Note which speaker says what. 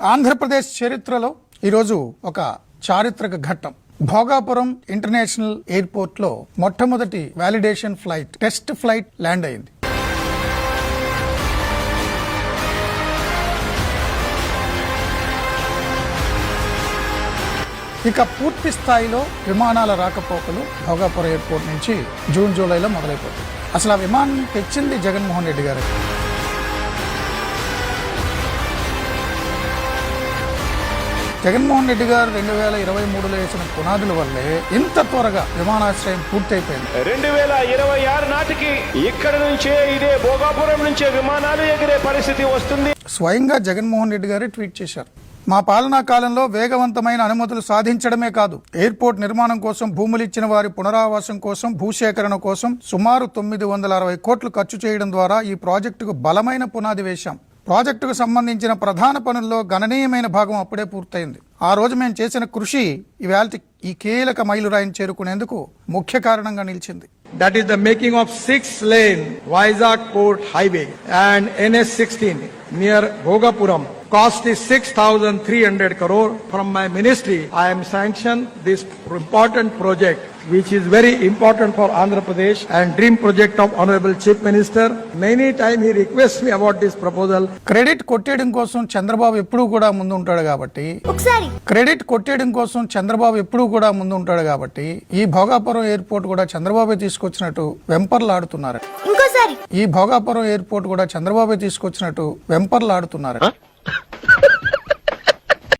Speaker 1: ఆంధ్రప్రదేశ్ చరిత్రలో ఈరోజు ఒక చారిత్రక ఘట్టం. భోగాపురం ఇంటర్నేషనల్ ఎయిర్పోర్ట్ లో మొట్టమొదటి validation flight, test flight land అయింది. ఇక పూర్తి స్థాయిలో విమానాల రాకపోకలు భోగాపురం ఎయిర్పోర్ట్ నుంచి జూన్ జూలైలో మొదలైపోతుంది. అసలు ఆ విమానం తెచ్చింది జగన్మోహన్ రెడ్డి గారు. జగన్మోహన్ రెడ్డి గారు 2023లో వేసిన పునాదుల వల్లే ఇంత త్వరగా విమానాశ్రయం పూర్తయిపోయింది.
Speaker 2: 2026 నాటికి ఇక్కడ నుంచే ఇదే భోగాపురం నుంచే విమానాలు ఎగిరే పరిస్థితి వస్తుంది.
Speaker 1: స్వయంగా జగన్మోహన్ రెడ్డి గారే ట్వీట్ చేశారు. మా పాలనా కాలంలో వేగవంతమైన అనుమతులు సాధించడమే కాదు, ఎయిర్పోర్ట్ నిర్మాణం కోసం భూములు ఇచ్చిన వారి పునరావాసం కోసం, భూసేకరణ కోసం సుమారు 960 కోట్లు ఖర్చు చేయడం ద్వారా ఈ ప్రాజెక్టుకు బలమైన పునాది వేశాం. ప్రాజెక్టుకు సంబంధించిన ప్రధాన పనుల్లో గణనీయమైన భాగం అప్పుడే పూర్తయింది. ఆ రోజు మేము చేసిన కృషి ఇవాళ ఈ కీలక మైలురాయిని చేరుకునేందుకు ముఖ్య కారణంగా నిలిచింది.
Speaker 3: That is the making of 6-lane Vizag Port Highway and NS16 near Bhogapuram. Cost is 6,300 crore. From my ministry, I am sanctioned this important project, which is very important for Andhra Pradesh and dream project of Honorable Chief Minister. Many time he requests me about this proposal.
Speaker 1: Credit కొట్టేయడం కోసం చంద్రబాబు ఎప్పుడూ కూడా ముందు ఉంటాడు కాబట్టి ఈ Bhogapuram airport కూడా చంద్రబాబు తీసుకొచ్చినట్టు వెంపర్లాడుతున్నారు.